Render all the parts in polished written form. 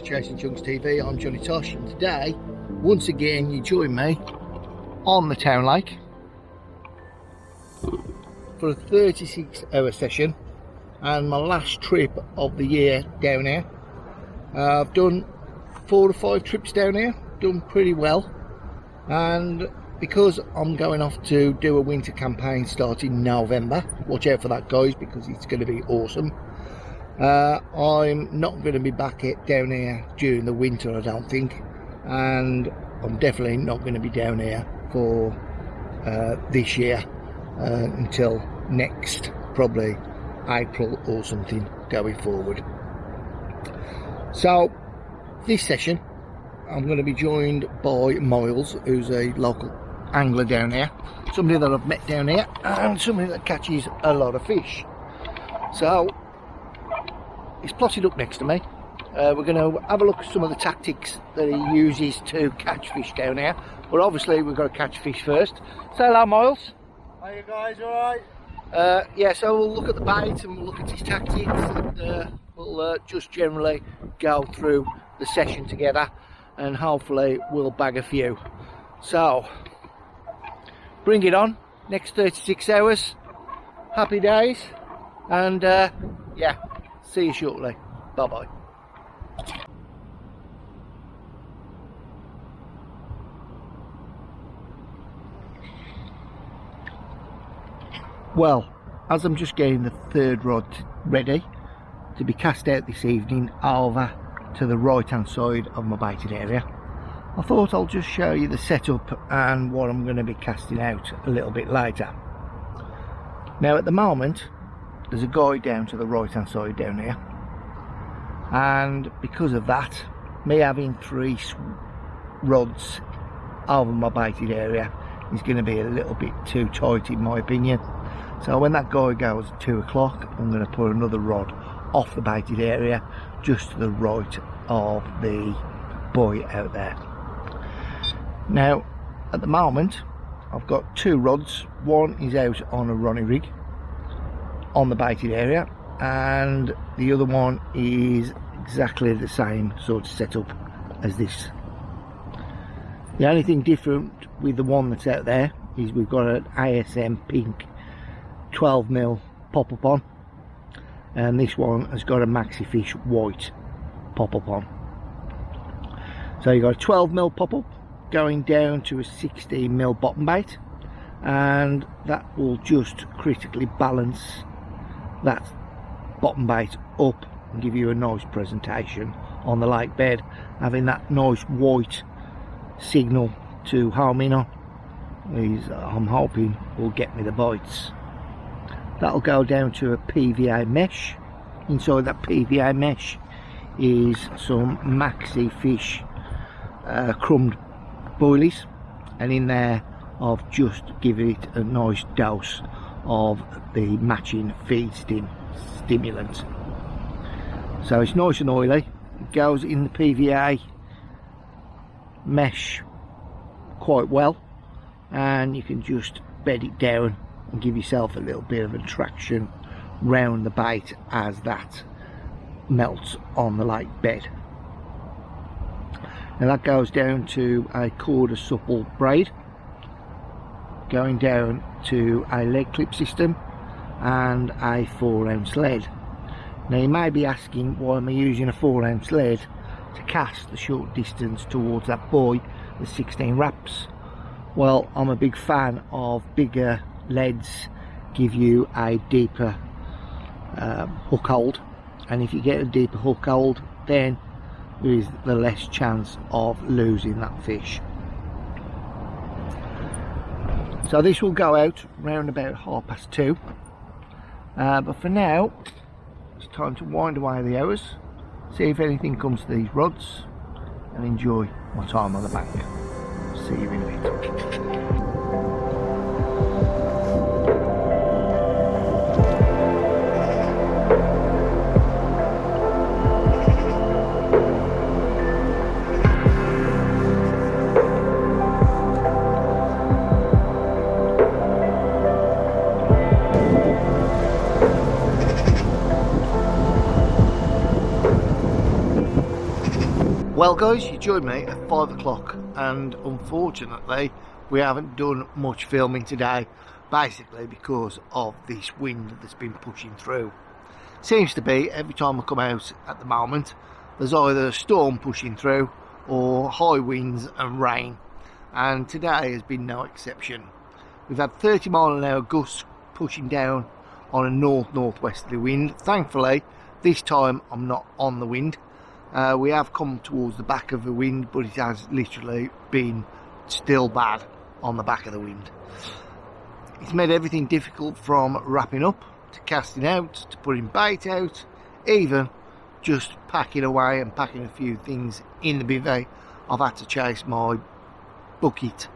to Chasing Chunks TV. I'm Johnny Tosh, and today, once again, you join me on the town lake for a 36-hour session and my last trip of the year down here. I've done 4 to 5 trips down here, done pretty well, and because I'm going off to do a winter campaign starting November, watch out for that guys, because it's going to be awesome. I'm not going to be back down here during the winter, I don't think, and I'm definitely not going to be down here for this year until next, probably April or something going forward. So this session I'm going to be joined by Miles, who's a local angler down here, somebody that I've met down here, and somebody that catches a lot of fish. So he's plotted up next to me. We're going to have a look at some of the tactics that he uses to catch fish down here, but obviously we've got to catch fish first. Say hello, Miles. Are you guys alright? Yeah, so we'll look at the bait and we'll look at his tactics, and we'll just generally go through the session together, and hopefully we'll bag a few. So bring it on, next 36 hours, happy days, and yeah, see you shortly. Bye bye. Well, as I'm just getting the third rod ready to be cast out this evening over to the right hand side of my baited area, I thought I'll just show you the setup and what I'm going to be casting out a little bit later. Now at the moment there's a guy down to the right hand side down here, and because of that, me having 3 rods over my baited area is going to be a little bit too tight in my opinion. So when that guy goes at 2 o'clock, I'm going to put another rod off the baited area just to the right of the buoy out there. Now at the moment I've got 2 rods. One is out on a Ronnie rig on the baited area, and the other one is exactly the same sort of setup as this. The only thing different with the one that's out there is we've got an ASM pink 12mm pop-up on, and this one has got a Maxi Fish white pop-up on. So you've got a 12mm pop-up going down to a 16mm bottom bait, and that will just critically balance that bottom bait up and give you a nice presentation on the lake bed, having that nice white signal to home in on. I'm hoping will get me the bites. That'll go down to a PVA mesh. Inside that PVA mesh is some Maxi Fish crumbed boilies, and in there I've just given it a nice dose of the matching feed stimulant. So it's nice and oily. It goes in the PVA mesh quite well, and you can just bed it down and give yourself a little bit of attraction round the bait as that melts on the lake bed. Now that goes down to a quarter supple braid, going down to a leg clip system and a 4-ounce lead. Now you may be asking, why am I using a 4-ounce lead to cast the short distance towards that buoy, the 16 wraps? Well, I'm a big fan of bigger leads, give you a deeper hook hold, and if you get a deeper hook hold, then there is the less chance of losing that fish. So this will go out round about 2:30, but for now it's time to wind away the hours, see if anything comes to these rods, and enjoy my time on the bank. See you in a bit. Well guys, you joined me at 5 o'clock and unfortunately we haven't done much filming today, basically because of this wind that's been pushing through. Seems to be every time I come out at the moment there's either a storm pushing through or high winds and rain, and today has been no exception. We've had 30-mile-an-hour gusts pushing down on a north-northwesterly wind. Thankfully this time I'm not on the wind. We have come towards the back of the wind, but it has literally been still bad on the back of the wind. It's made everything difficult, from wrapping up to casting out to putting bait out, even just packing away and packing a few things in the bivvy. I've had to chase my bucket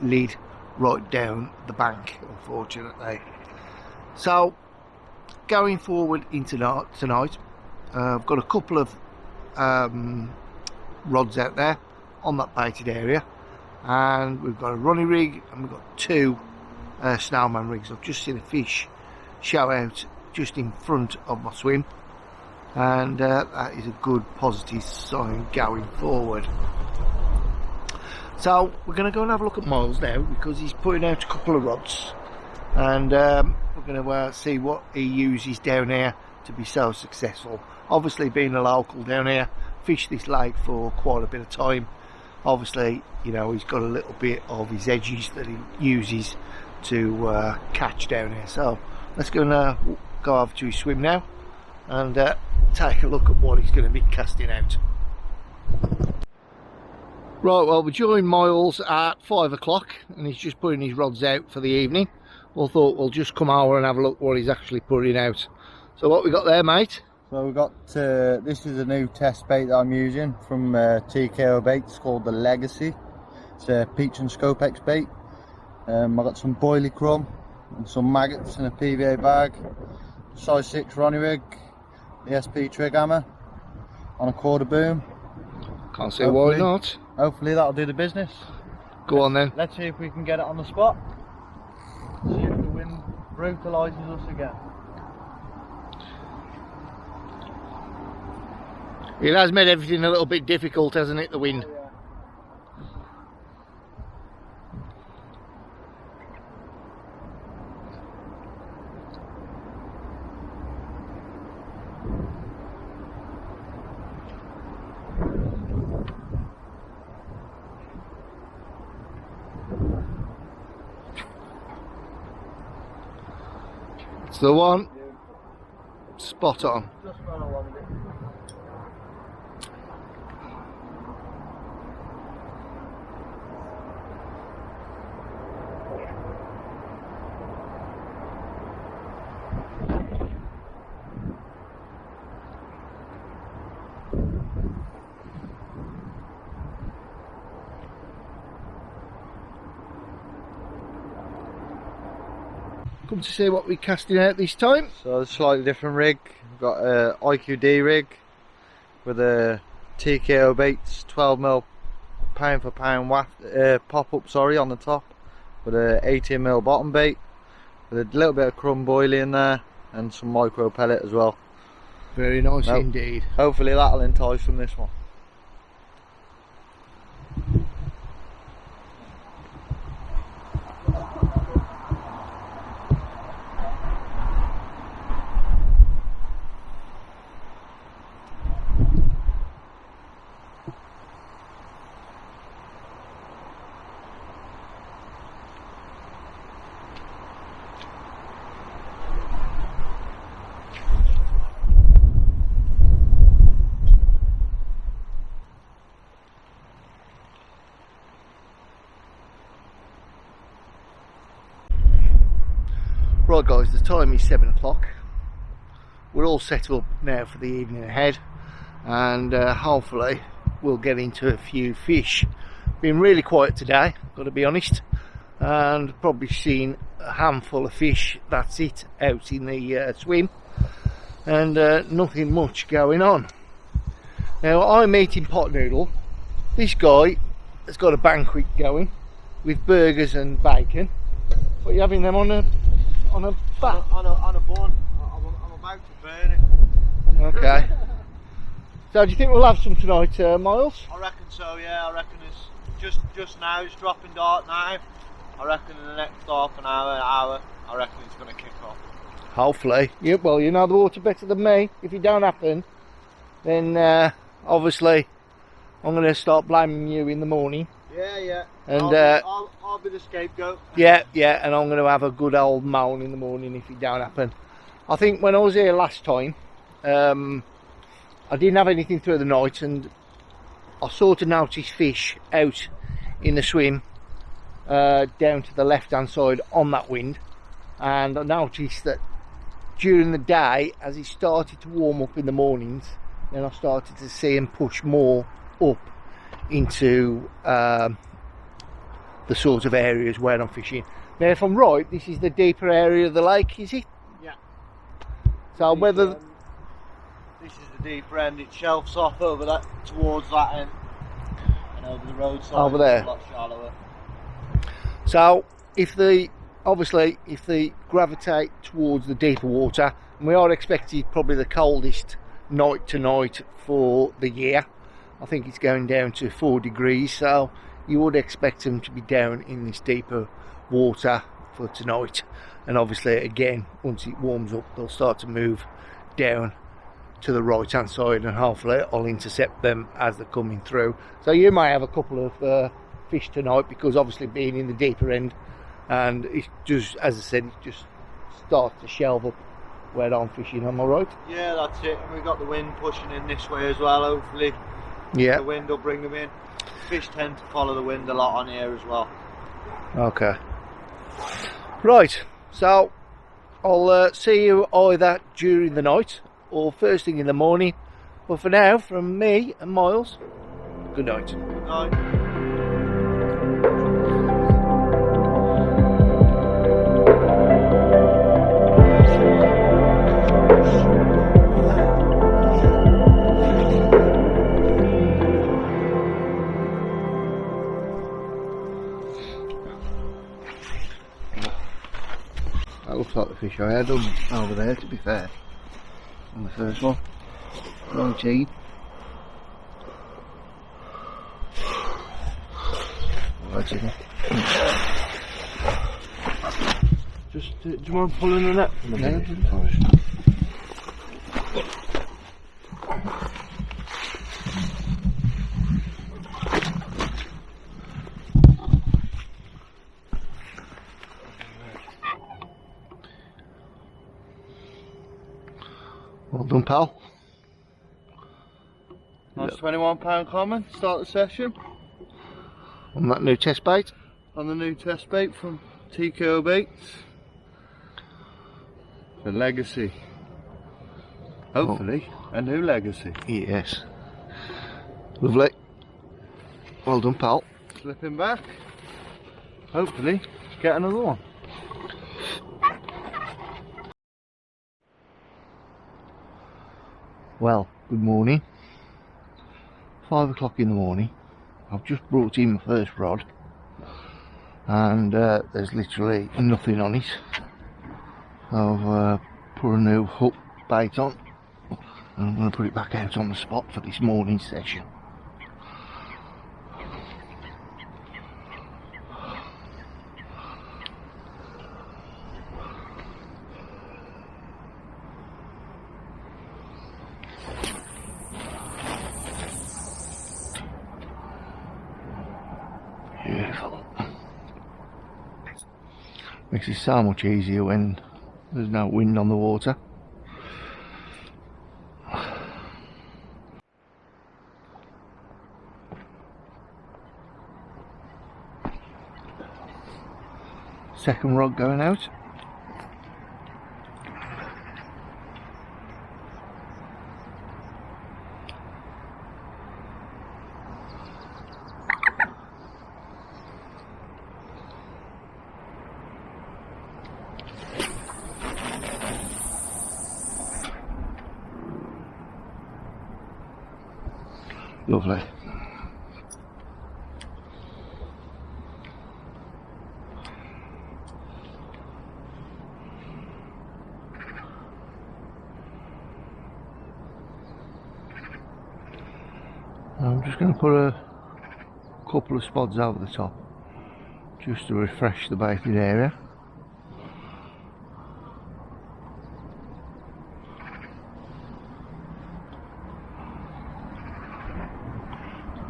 lid right down the bank, unfortunately. So going forward into tonight, I've got a couple of rods out there on that baited area, and we've got a runny rig and we've got two snowman rigs. I've just seen a fish show out just in front of my swim, and that is a good positive sign going forward. So we're going to go and have a look at Miles now, because he's putting out a couple of rods, and we're going to see what he uses down here to be so successful. Obviously, being a local down here, fished this lake for quite a bit of time. Obviously, you know, he's got a little bit of his edges that he uses to catch down here. So let's go and go over to his swim now and take a look at what he's going to be casting out. Right, well, we joined Miles at 5 o'clock and he's just putting his rods out for the evening. We thought we'll just come over and have a look what he's actually putting out. So what we got there, mate? So we've got, this is a new test bait that I'm using from TKO Baits, called the Legacy. It's a Peach and Scopex bait. I've got some boilie crumb and some maggots in a PVA bag, size 6 Ronnie rig, the SP trig hammer on a quarter boom. Can't see why not. Hopefully that'll do the business. Go on then. Let's see if we can get it on the spot. See if the wind brutalises us again. It has made everything a little bit difficult, hasn't it, the wind? Oh, yeah. It's the one. Spot on. Just what I wanted it. Come to see what we're casting out this time. So it's a slightly different rig. We've got a IQD rig with a TKO Baits 12mm pound for pound pop up on the top, with a 18mm bottom bait, with a little bit of crumb boilie in there and some micro pellet as well. Very nice indeed. Hopefully that'll entice from this one. Right guys, the time is 7 o'clock. We're all set up now for the evening ahead, and hopefully we'll get into a few fish. Been really quiet today, got to be honest, and probably seen a handful of fish, that's it, out in the swim, and nothing much going on. Now I'm eating pot noodle. This guy has got a banquet going with burgers and bacon. What are you having them on a bat? On a bun. I'm about to burn it. Okay. So do you think we'll have some tonight, Miles? I reckon so, yeah. I reckon it's just now, it's dropping dark now. I reckon in the next half an hour, I reckon it's going to kick off. Hopefully. Yeah, well, you know the water better than me. If it don't happen, then obviously I'm going to start blaming you in the morning. Yeah. And I'll be the scapegoat. yeah, and I'm going to have a good old moan in the morning if it don't happen. I think when I was here last time, I didn't have anything through the night, and I sort of noticed fish out in the swim down to the left hand side on that wind, and I noticed that during the day, as it started to warm up in the mornings, then I started to see them push more up into the sort of areas where I'm fishing. Now if I'm right, this is the deeper area of the lake, is it? Yeah. So whether this is the deeper end, it shelves off over that towards that end, and over the roadside over there, it's a lot shallower. So if they gravitate towards the deeper water, and we are expecting probably the coldest night tonight for the year. I think it's going down to 4 degrees, so you would expect them to be down in this deeper water for tonight. And obviously again, once it warms up, they'll start to move down to the right hand side, and hopefully I'll intercept them as they're coming through. So you may have a couple of fish tonight, because obviously being in the deeper end, and it's just, as I said, it just starts to shelve up where I'm fishing. Am I right? Yeah, that's it. And we've got the wind pushing in this way as well, hopefully. Yeah. The wind will bring them in. Fish tend to follow the wind a lot on here as well. Okay. Right, so I'll see you either during the night or first thing in the morning. But for now, from me and Miles, good night. Good night. That looks like the fish I had over there, to be fair, on the first one. 19. Right, Just, do you mind pulling the net from the No, well done, pal. Nice £21 common, start the session. On that new test bait. On the new test bait from TKO Baits. The Legacy. Hopefully, a new Legacy. Yes. Lovely. Well done, pal. Slipping back. Hopefully, get another one. Well, good morning. 5 o'clock in the morning. I've just brought in my first rod, and there's literally nothing on it. I've put a new hook bait on, and I'm going to put it back out on the spot for this morning's session. Beautiful. Makes it so much easier when there's no wind on the water. Second rod going out. Lovely. I'm just going to put a couple of spots over the top just to refresh the baited area.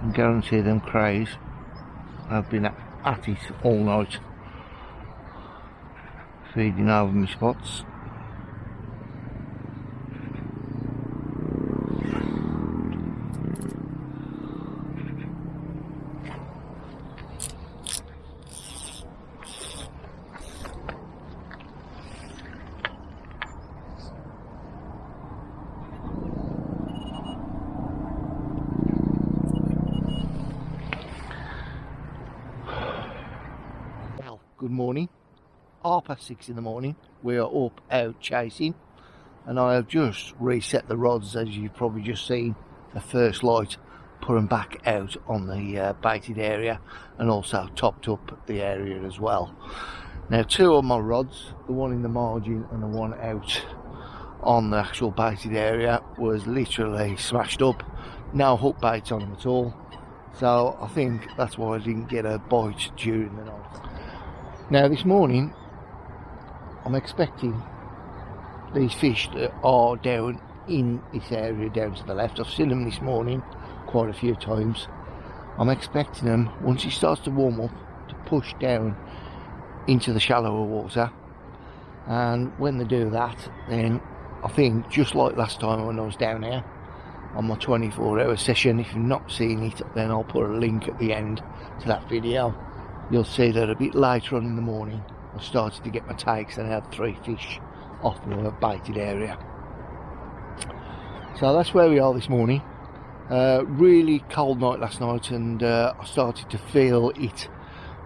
And guarantee them crays have been at it all night, feeding over my spots. Good morning. 6:30 in the morning. We are up out chasing, and I have just reset the rods, as you've probably just seen the first light, put them back out on the baited area, and also topped up the area as well. Now, two of my rods, the one in the margin and the one out on the actual baited area, was literally smashed up. No hook baits on them at all, so I think that's why I didn't get a bite during the night. Now this morning I'm expecting these fish that are down in this area down to the left. I've seen them this morning quite a few times. I'm expecting them, once it starts to warm up, to push down into the shallower water, and when they do that, then I think, just like last time when I was down here on my 24-hour session, if you've not seen it, then I'll put a link at the end to that video. You'll see that a bit later on in the morning I started to get my takes, and I had 3 fish off the baited area. So that's where we are this morning. Really cold night last night, and I started to feel it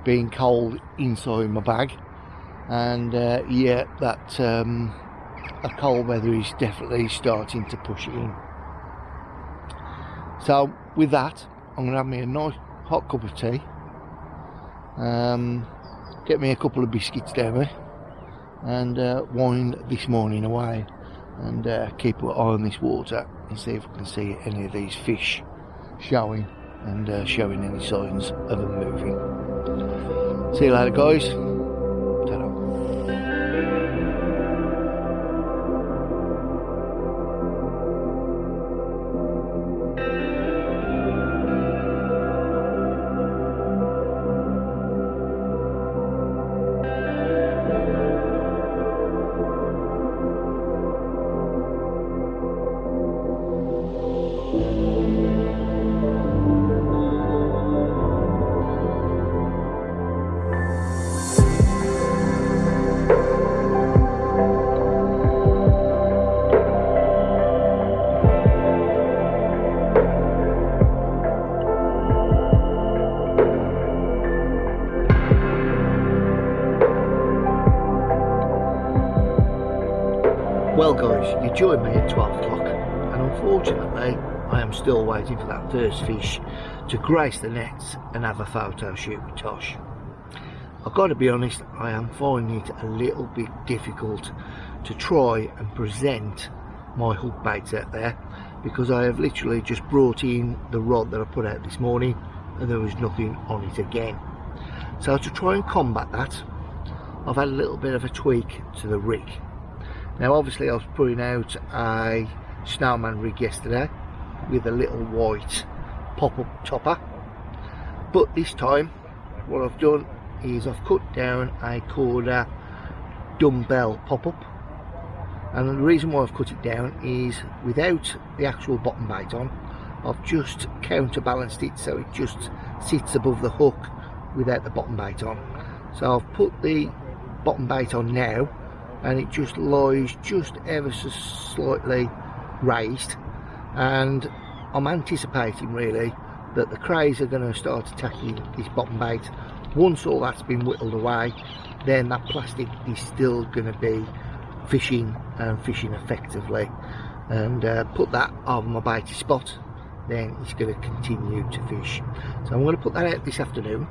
being cold inside my bag, and yeah, that cold weather is definitely starting to push it in. So with that, I'm going to have me a nice hot cup of tea, get me a couple of biscuits down there, and wind this morning away, and keep an eye on this water and see if we can see any of these fish showing, and showing any signs of them moving. See you later, guys. Ta-da. Well guys, you joined me at 12 o'clock, and unfortunately I am still waiting for that first fish to grace the nets and have a photo shoot with Tosh. I've got to be honest, I am finding it a little bit difficult to try and present my hook baits out there, because I have literally just brought in the rod that I put out this morning and there was nothing on it again. So to try and combat that, I've had a little bit of a tweak to the rig. Now obviously I was putting out a snowman rig yesterday with a little white pop-up topper, but this time what I've done is I've cut down a quarter dumbbell pop-up, and the reason why I've cut it down is without the actual bottom bait on, I've just counterbalanced it so it just sits above the hook without the bottom bait on. So I've put the bottom bait on now, and it just lies just ever so slightly raised, and I'm anticipating really that the crays are going to start attacking this bottom bait. Once all that's been whittled away, then that plastic is still going to be fishing and fishing effectively, and put that over my baited spot, then it's going to continue to fish. So I'm going to put that out this afternoon,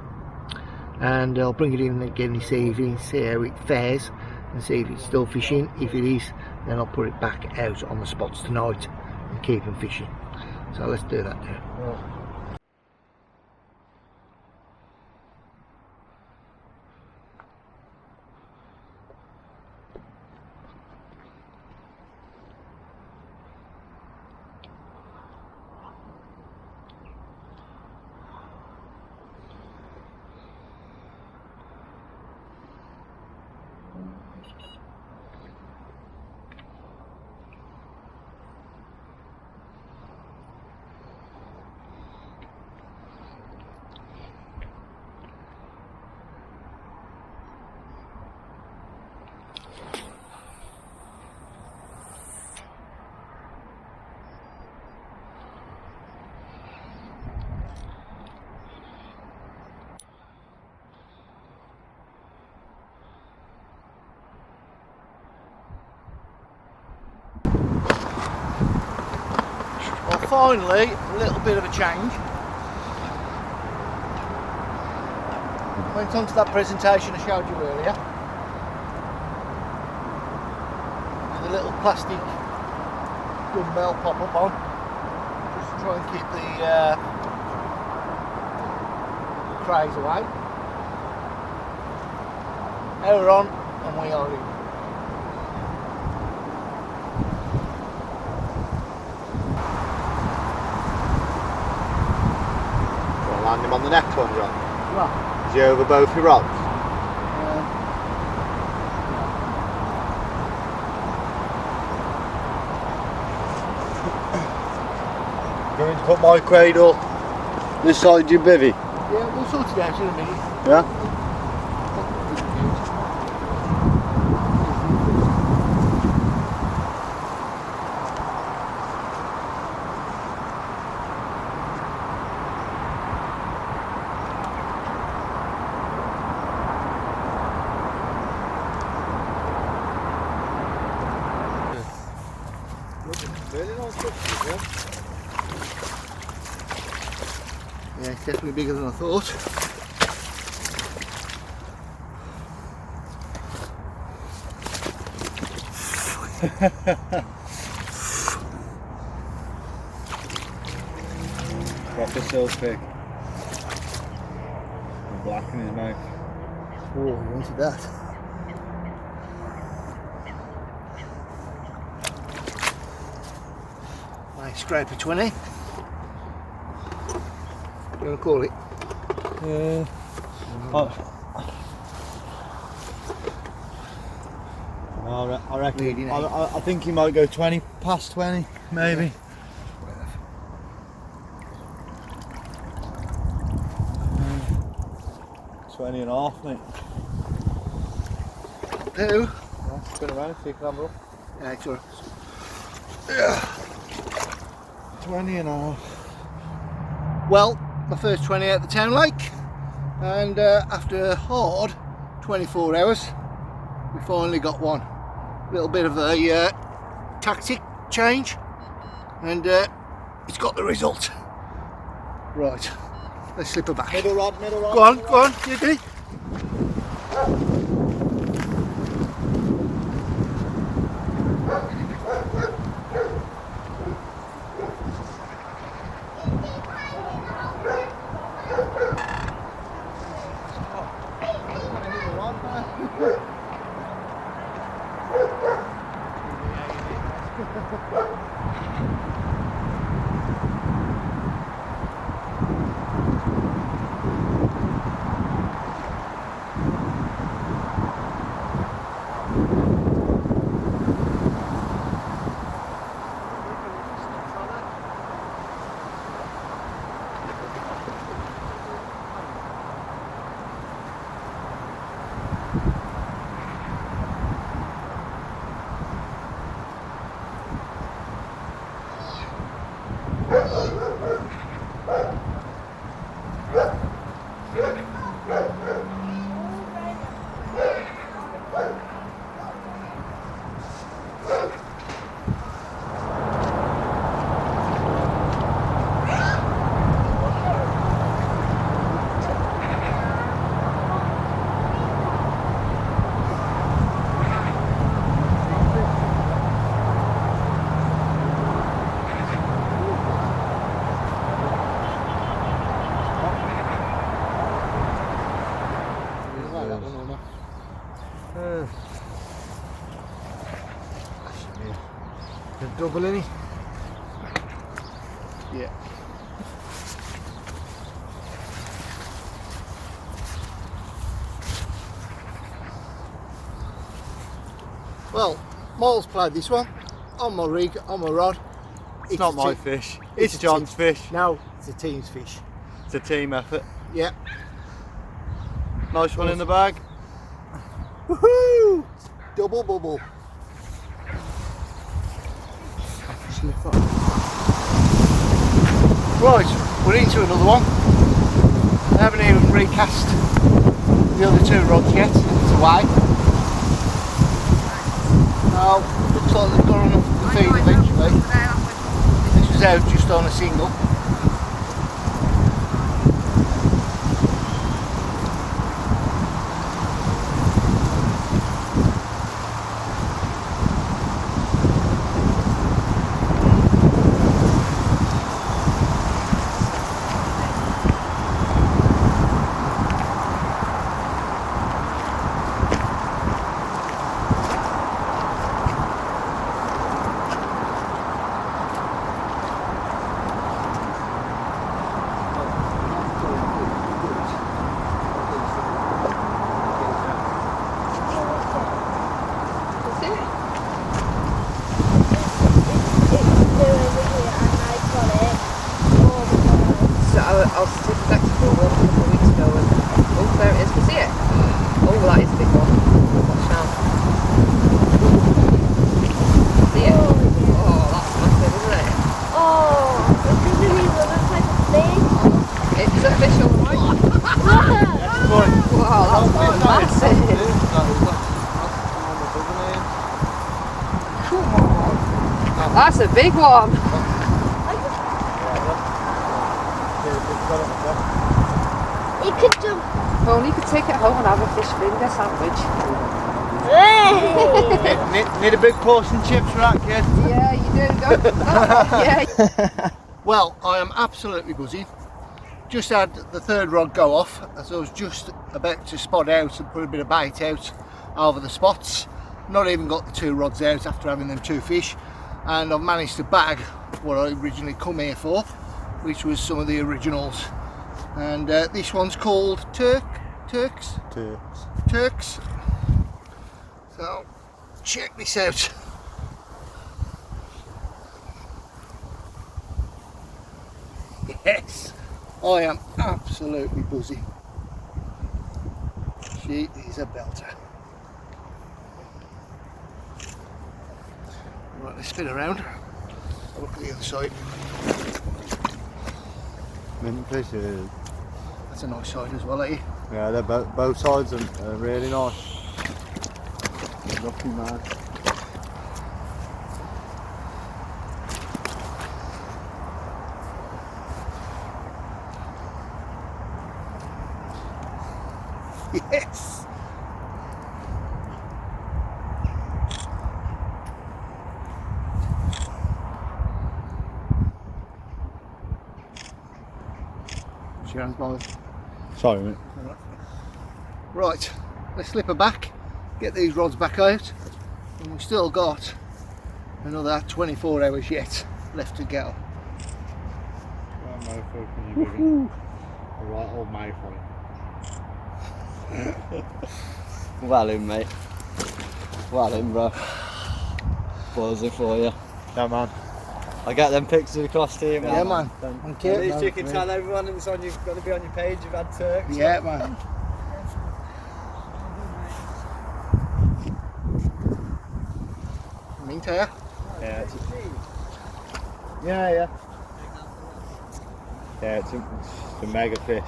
and I'll bring it in again this evening, see how it fares, and see if it's still fishing. If it is, then I'll put it back out on the spots tonight and keep them fishing. So let's do that now. finally, a little bit of a change. Went on to that presentation I showed you earlier. With a little plastic dumbbell pop-up on. Just to try and keep the craze away. Now we're on and we are in. Land him on the next one, John. Right. Is he over both your rods? Going to put my cradle this side of your bivvy? Yeah, we'll sort it out in a minute. Yeah? Really nice pictures, yeah? Yeah, it's definitely bigger than I thought. Proper silk-pig. Black in his mouth. Oh, I wanted that. Nice scraper 20. What do you want to call it? I reckon. Leading eight. I think he might go 20 past 20, maybe. Yeah. 20 and a half, mate. No. Spin around so you can have a look. Yeah, it's alright. 20 and a half. Well, my first 20 at the town lake, and after a hard 24 hours, we finally got one. A little bit of a tactic change, and it's got the result. Right, let's slip her back. Middle rod, middle rod. Go on, you do. Double in it? Yeah. Well, Miles played this one on my rig, on my rod. It's not my fish. It's John's fish. No, it's a team's fish. It's a team effort. Yeah. Nice one in the bag. Woohoo! Double bubble. Right, we're into another one. I haven't even recast the other two rods yet. It's away. Now, looks like they've got enough of the feed eventually. This was goes out just on a single. I was taking back to for a walk a couple of weeks ago and oh, there it is, can you see it? Oh, that is a big one. Watch now. See it? Oh, that's massive, isn't it? Oh, it doesn't even look like a fish. It's a fish, alright. Wow, that's massive. Come on. That's a big one. He could jump. Well, you could take it home and have a fish finger sandwich. Hey! Need a big portion of chips for that, kid? Yeah, you do, don't you? Yeah. Well, I am absolutely buzzing. Just had the third rod go off as I was just about to spot out and put a bit of bait out over the spots. Not even got the 2 rods out after having them 2 fish, and I've managed to bag what I originally come here for, which was some of the originals. And this one's called Turks. So check this out. Yes, I am absolutely buzzing. She is a belter. Right, let's spin around. Have a look at the other side. Mint fishes. That's a nice side as well, eh? Yeah, they're both sides are really nice. Lucky man. Yes! Sharon's bothered. Sorry, mate. Right, let's slip her back, get these rods back out, and we've still got another 24 hours yet left to go. Right old mouth on it. Well in, mate. Well in, bro. Buzzing for you. Yeah, man. I'll get them pictures across to you, man. Yeah, man. Thank you. At least you can tell everyone it's on. You've got to be on your page. You've had Turks. Yeah, man. Meantime, Yeah. Yeah. Yeah, it's a mega fish.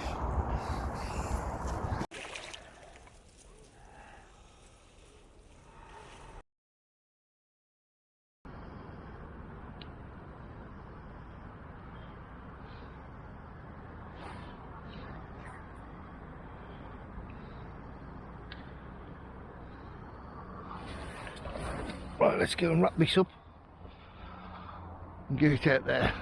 right, let's go and wrap this up and get it out there.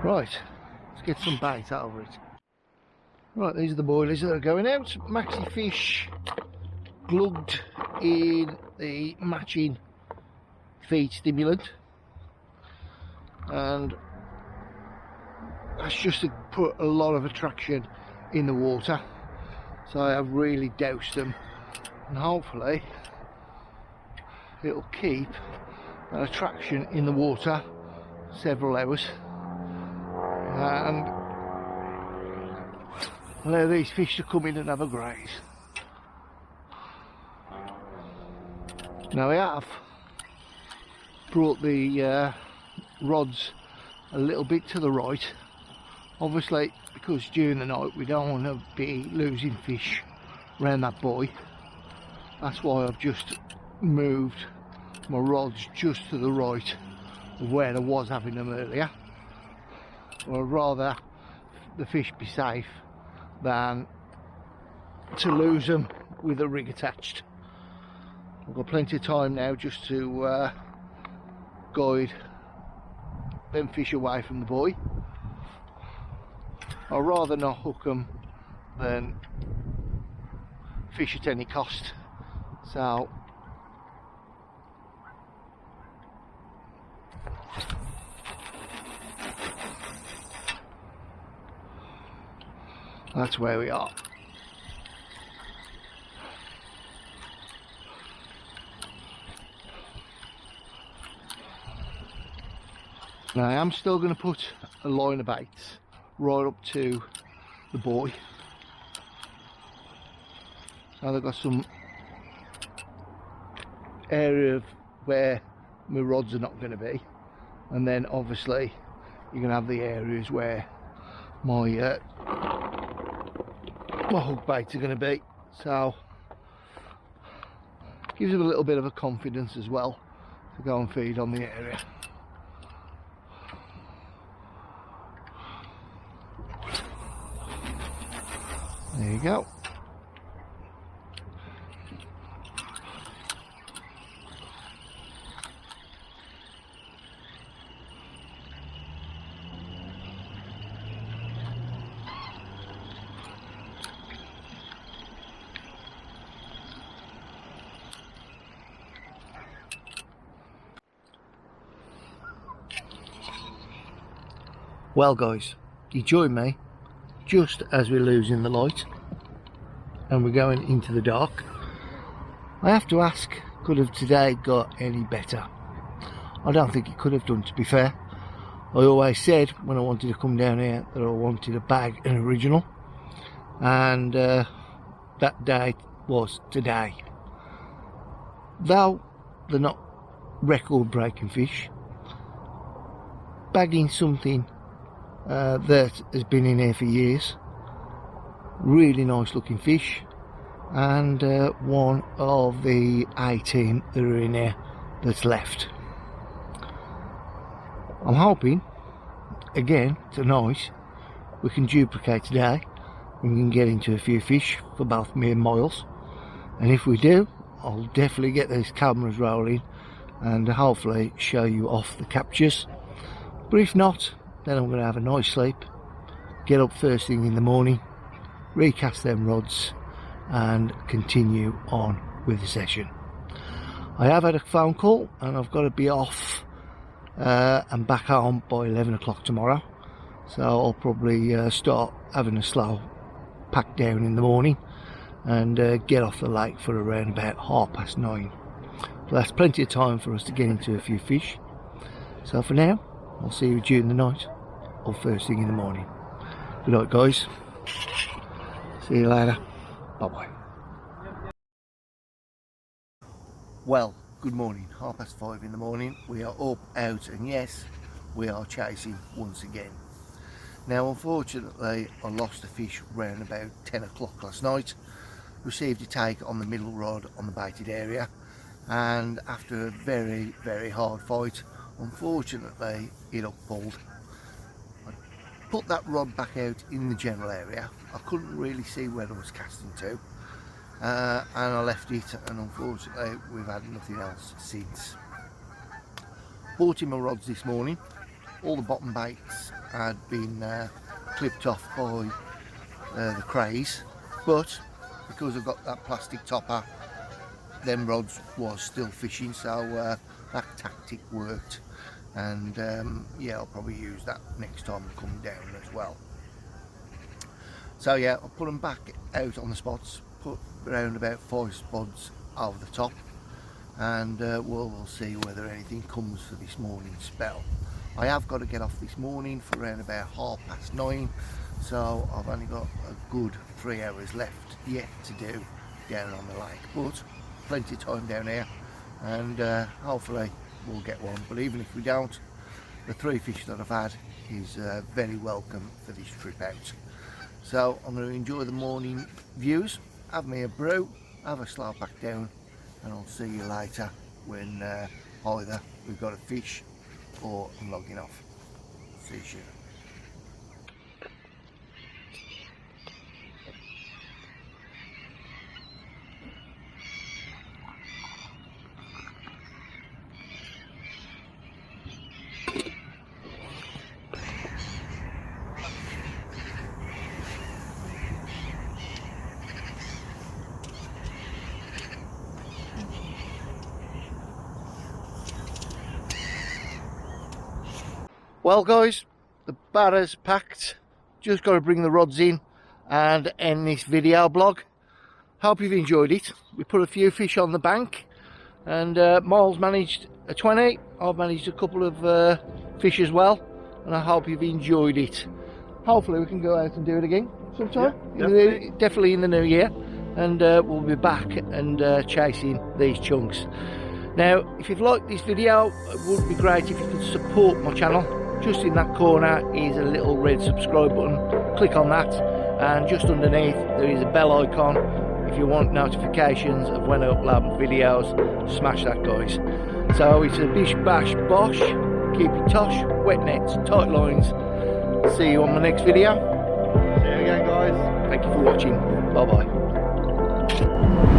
Right, let's get some bait out of it. Right, these are the boilies that are going out. Maxi fish glugged in the matching feed stimulant, and that's just to put a lot of attraction in the water. So I have really doused them, and hopefully it'll keep that attraction in the water several hours and allow these fish to come in and have a graze. Now I have brought the rods a little bit to the right, obviously because during the night we don't want to be losing fish around that buoy. That's why I've just moved my rods just to the right of where I was having them earlier. I'd rather the fish be safe than to lose them with a rig attached. I've got plenty of time now just to guide them fish away from the buoy. I'd rather not hook them than fish at any cost. So that's where we are. Now I am still going to put a line of baits right up to the buoy. Now they've got some area of where my rods are not going to be, and then obviously you're going to have the areas where my my hook baits are going to be. So gives them a little bit of a confidence as well to go and feed on the area. There you go. Well guys, you join me just as we're losing the light and we're going into the dark. I have to ask, could have today got any better? I don't think it could have done, to be fair. I always said when I wanted to come down here that I wanted a bag and original, and that day was today. Though they're not record breaking fish, bagging something that has been in here for years. Really nice looking fish, and one of the 18 that are in here that's left. I'm hoping again tonight we can duplicate today and we can get into a few fish for both me and Miles, and if we do, I'll definitely get these cameras rolling and hopefully show you off the captures. But if not, then I'm going to have a nice sleep, get up first thing in the morning, recast them rods and continue on with the session. I have had a phone call and I've got to be off and back home by 11 o'clock tomorrow, so I'll probably start having a slow pack down in the morning and get off the lake for around about 9:30. So that's plenty of time for us to get into a few fish. So for now, I'll see you during the night or first thing in the morning. Good night guys. See you later. Bye bye. Well, good morning. 5:30 in the morning. We are up, out, and yes, we are chasing once again. Now, unfortunately, I lost a fish round about 10 o'clock last night. Received a take on the middle rod on the baited area, and after a very, very hard fight, unfortunately, it uppulled. I put that rod back out in the general area. I couldn't really see where I was casting to. And I left it, and unfortunately we've had nothing else since. Bought in my rods this morning. All the bottom baits had been clipped off by the crays, but because I've got that plastic topper, them rods was still fishing, so that tactic worked, and yeah, I'll probably use that next time I come down as well. So yeah, I'll put them back out on the spots, put around about 5 spots over the top, and we'll see whether anything comes for this morning's spell. I have got to get off this morning for around about 9:30, so I've only got a good 3 hours left yet to do down on the lake, but plenty of time down here, and hopefully we'll get one. But even if we don't, the 3 fish that I've had is very welcome for this trip out. So I'm going to enjoy the morning views, have me a brew, have a slow back down, and I'll see you later when either we've got a fish or I'm logging off. See you soon. Well guys, the batter's packed. Just got to bring the rods in and end this video blog. Hope you've enjoyed it. We put a few fish on the bank, and Miles managed a 20. I've managed a couple of fish as well, and I hope you've enjoyed it. Hopefully we can go out and do it again sometime. Yeah, definitely in the new year, and we'll be back and chasing these chunks. Now, if you've liked this video, it would be great if you could support my channel. Just in that corner is a little red subscribe button. Click on that, and just underneath there is a bell icon. If you want notifications of when I upload videos, smash that, guys. So it's a bish bash bosh. Keep it tosh, wet nets, tight lines. See you on my next video. See you again, guys. Thank you for watching. Bye bye.